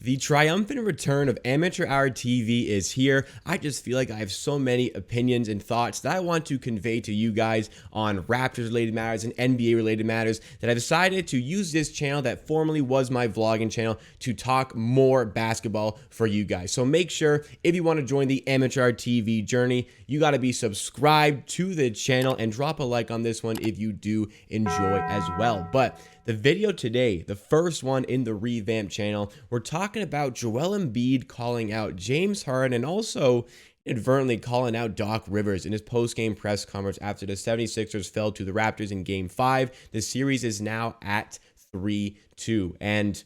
The triumphant return of Amateur Hour TV is here. I just feel like I have so many opinions and thoughts that I want to convey to you guys on Raptors related matters and NBA related matters that I decided to use this channel that formerly was my vlogging channel to talk more basketball for you guys. So make sure if you want to join the Amateur Hour TV journey, you got to be subscribed to the channel and drop a like on this one if you do enjoy as well. But the video today, the first one in the revamped channel, we're talking about Joel Embiid calling out James Harden and also inadvertently calling out Doc Rivers in his post-game press conference after the 76ers fell to the Raptors in Game 5. The series is now at 3-2, and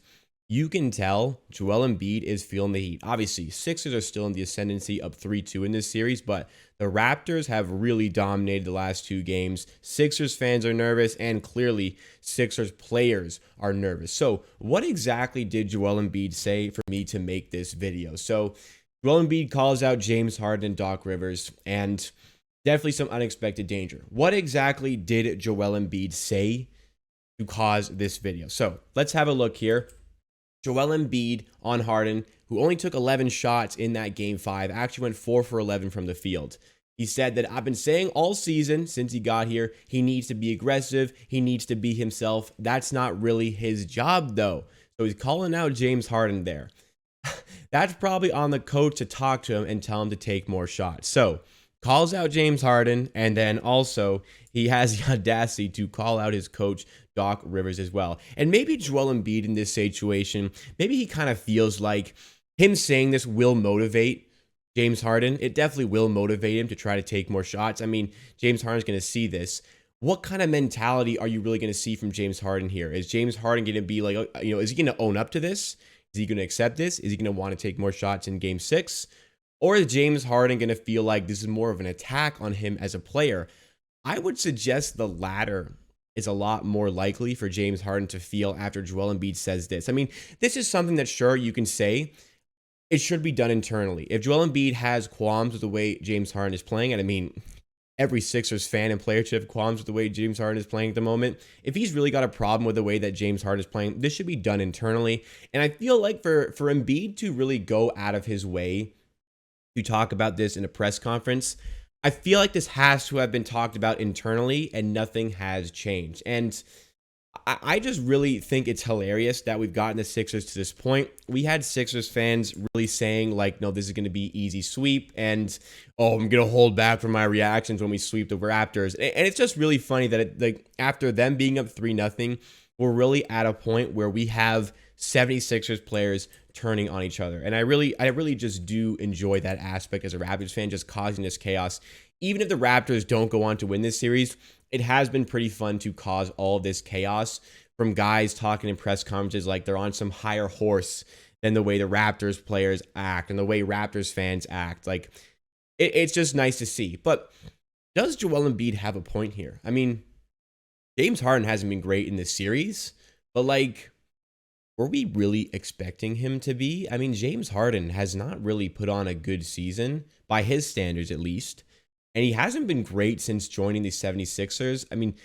you can tell Joel Embiid is feeling the heat. Obviously, Sixers are still in the ascendancy up 3-2 in this series, but the Raptors have really dominated the last two games. Sixers fans are nervous, and clearly Sixers players are nervous. So what exactly did Joel Embiid say for me to make this video? So Joel Embiid calls out James Harden and Doc Rivers, and definitely some unexpected danger. What exactly did Joel Embiid say to cause this video? So let's have a look here. Joel Embiid on Harden, who only took 11 shots in that Game 5, actually went 4 for 11 from the field. He said that I've been saying all season since he got here, he needs to be aggressive, he needs to be himself. That's not really his job, though. So he's calling out James Harden there. That's probably on the coach to talk to him and tell him to take more shots. So calls out James Harden, and then also he has the audacity to call out his coach, Doc Rivers, as well. And maybe Joel Embiid in this situation, maybe he kind of feels like him saying this will motivate James Harden. It definitely will motivate him to try to take more shots. I mean, James Harden's going to see this. What kind of mentality are you really going to see from James Harden here? Is James Harden going to be like, is he going to own up to this? Is he going to accept this? Is he going to want to take more shots in Game 6? Or is James Harden going to feel like this is more of an attack on him as a player? I would suggest the latter is a lot more likely for James Harden to feel after Joel Embiid says this. I mean, this is something that sure you can say it should be done internally. If Joel Embiid has qualms with the way James Harden is playing, and I mean, every Sixers fan and player should have qualms with the way James Harden is playing at the moment. If he's really got a problem with the way that James Harden is playing, this should be done internally. And I feel like for Embiid to really go out of his way to talk about this in a press conference, I feel like this has to have been talked about internally and nothing has changed. And I just really think it's hilarious that we've gotten the Sixers to this point. We had Sixers fans really saying like, no, this is going to be easy sweep. And, oh, I'm going to hold back from my reactions when we sweep the Raptors. And it's just really funny that like after them being up 3-0, we're really at a point where we have 76ers players turning on each other. And I really just do enjoy that aspect as a Raptors fan, just causing this chaos. Even if the Raptors don't go on to win this series, it has been pretty fun to cause all this chaos from guys talking in press conferences like they're on some higher horse than the way the Raptors players act and the way Raptors fans act. Like, it's just nice to see. But does Joel Embiid have a point here? I mean, James Harden hasn't been great in this series, but like, were we really expecting him to be? I mean, James Harden has not really put on a good season, by his standards at least. And he hasn't been great since joining the 76ers. I mean,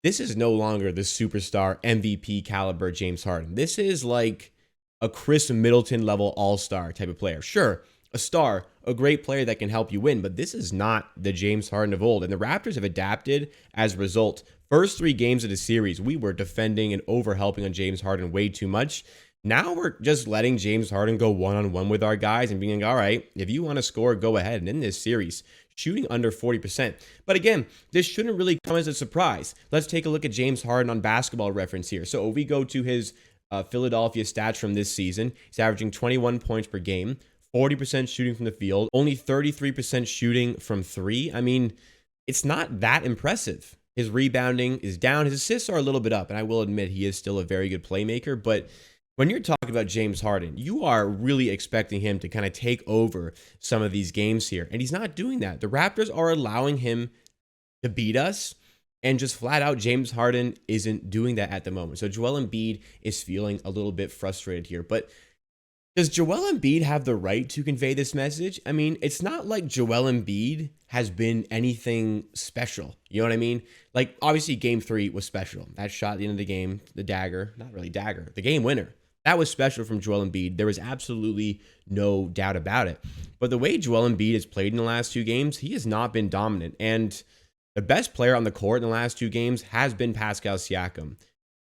this is no longer the superstar MVP caliber James Harden. This is like a Chris Middleton level all-star type of player. Sure, a star, a great player that can help you win, but this is not the James Harden of old. And the Raptors have adapted as a result. First 3 games of the series, we were defending and overhelping on James Harden way too much. Now we're just letting James Harden go one-on-one with our guys and being like, all right, if you want to score, go ahead. And in this series, shooting under 40%. But again, this shouldn't really come as a surprise. Let's take a look at James Harden on Basketball Reference here. So if we go to his Philadelphia stats from this season, he's averaging 21 points per game, 40% shooting from the field, only 33% shooting from 3. I mean, it's not that impressive. His rebounding is down. His assists are a little bit up, and I will admit he is still a very good playmaker, but when you're talking about James Harden, you are really expecting him to kind of take over some of these games here, and he's not doing that. The Raptors are allowing him to beat us, and just flat out, James Harden isn't doing that at the moment. So Joel Embiid is feeling a little bit frustrated here, but does Joel Embiid have the right to convey this message? I mean, it's not like Joel Embiid has been anything special. You know what I mean? Like, obviously, Game 3 was special. That shot at the end of the game, the dagger, not really dagger, the game winner. That was special from Joel Embiid. There was absolutely no doubt about it. But the way Joel Embiid has played in the last 2 games, he has not been dominant. And the best player on the court in the last 2 games has been Pascal Siakam.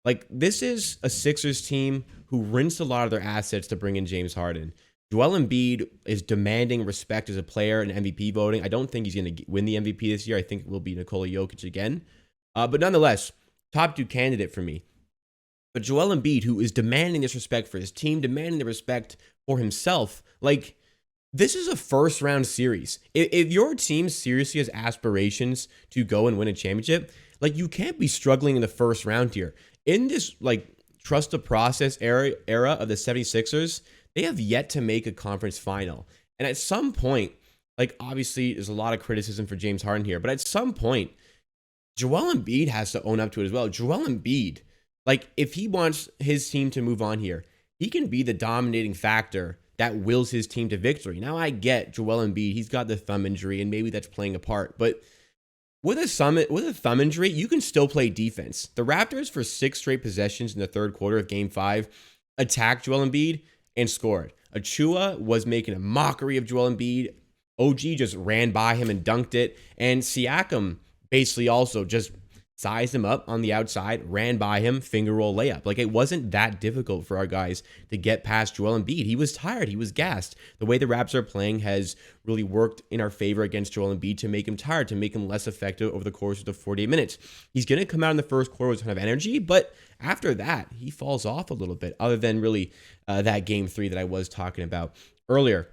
Like, this is a Sixers team who rinsed a lot of their assets to bring in James Harden. Joel Embiid is demanding respect as a player in MVP voting. I don't think he's going to win the MVP this year. I think it will be Nikola Jokic again. But nonetheless, top 2 candidate for me. But Joel Embiid, who is demanding this respect for his team, demanding the respect for himself, like, this is a first round series. If your team seriously has aspirations to go and win a championship, like, you can't be struggling in the first round here. In this, like, trust the process era of the 76ers, they have yet to make a conference final. And at some point, like, obviously there's a lot of criticism for James Harden here, but at some point, Joel Embiid has to own up to it as well. Joel Embiid, like, if he wants his team to move on here, he can be the dominating factor that wills his team to victory. Now, I get Joel Embiid, he's got the thumb injury, and maybe that's playing a part, but with a thumb injury, you can still play defense. The Raptors, for 6 straight possessions in the third quarter of Game 5, attacked Joel Embiid and scored. Achua was making a mockery of Joel Embiid. OG just ran by him and dunked it. And Siakam basically also just sized him up on the outside, ran by him, finger roll layup. Like, it wasn't that difficult for our guys to get past Joel Embiid. He was tired. He was gassed. The way the Raps are playing has really worked in our favor against Joel Embiid to make him tired, to make him less effective over the course of the 48 minutes. He's going to come out in the first quarter with a ton of energy, but after that, he falls off a little bit, other than really that Game 3 that I was talking about earlier.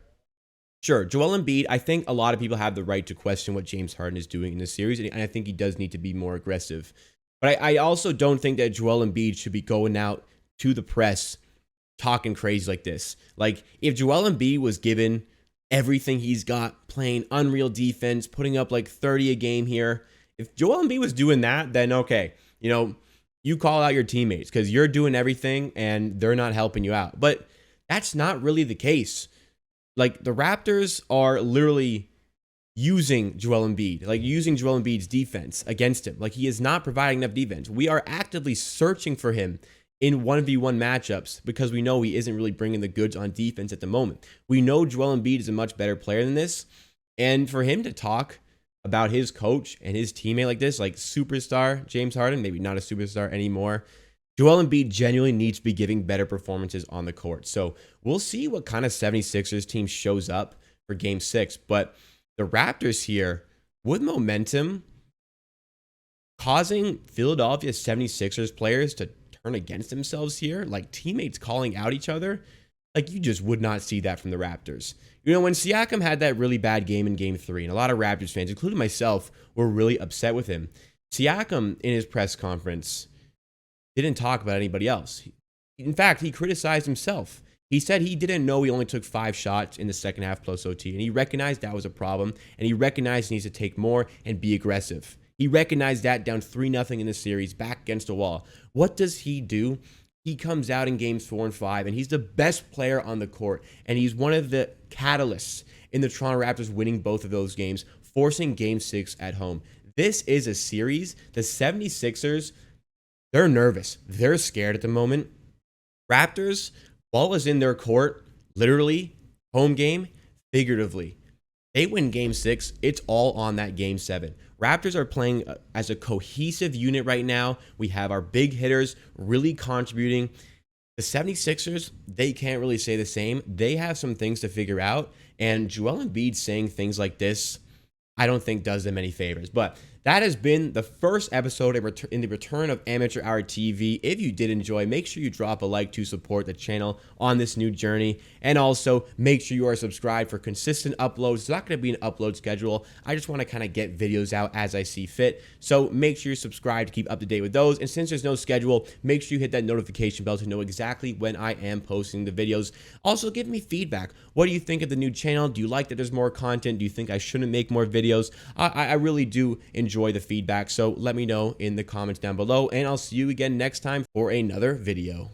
Sure, Joel Embiid, I think a lot of people have the right to question what James Harden is doing in this series, and I think he does need to be more aggressive. But I also don't think that Joel Embiid should be going out to the press talking crazy like this. Like, if Joel Embiid was given everything he's got, playing unreal defense, putting up like 30 a game here, if Joel Embiid was doing that, then okay, you call out your teammates because you're doing everything and they're not helping you out. But that's not really the case. Like, the Raptors are literally using Joel Embiid, like using Joel Embiid's defense against him. Like, he is not providing enough defense. We are actively searching for him in 1v1 matchups because we know he isn't really bringing the goods on defense at the moment. We know Joel Embiid is a much better player than this. And for him to talk about his coach and his teammate like this, like superstar James Harden, maybe not a superstar anymore, Joel Embiid genuinely needs to be giving better performances on the court. So we'll see what kind of 76ers team shows up for Game 6. But the Raptors here, with momentum, causing Philadelphia 76ers players to turn against themselves here, like teammates calling out each other, like, you just would not see that from the Raptors. When Siakam had that really bad game in Game 3, and a lot of Raptors fans, including myself, were really upset with him, Siakam, in his press conference, didn't talk about anybody else. In fact, he criticized himself. He said he didn't know he only took 5 shots in the second half plus OT, and he recognized that was a problem, and he recognized he needs to take more and be aggressive. He recognized that down 3-0 in the series, back against the wall. What does he do? He comes out in Games 4 and 5, and he's the best player on the court, and he's one of the catalysts in the Toronto Raptors winning both of those games, forcing Game 6 at home. This is a series. The 76ers, they're nervous. They're scared at the moment. Raptors, ball is in their court, literally, home game, figuratively. They win Game 6. It's all on that Game 7. Raptors are playing as a cohesive unit right now. We have our big hitters really contributing. The 76ers, they can't really say the same. They have some things to figure out. And Joel Embiid saying things like this, I don't think does them any favors. But that has been the first episode in the return of Amateur Hour TV. If you did enjoy, make sure you drop a like to support the channel on this new journey. And also, make sure you are subscribed for consistent uploads. It's not going to be an upload schedule. I just want to kind of get videos out as I see fit. So make sure you're subscribed to keep up to date with those. And since there's no schedule, make sure you hit that notification bell to know exactly when I am posting the videos. Also, give me feedback. What do you think of the new channel? Do you like that there's more content? Do you think I shouldn't make more videos? I really do enjoy the feedback, so let me know in the comments down below, and I'll see you again next time for another video.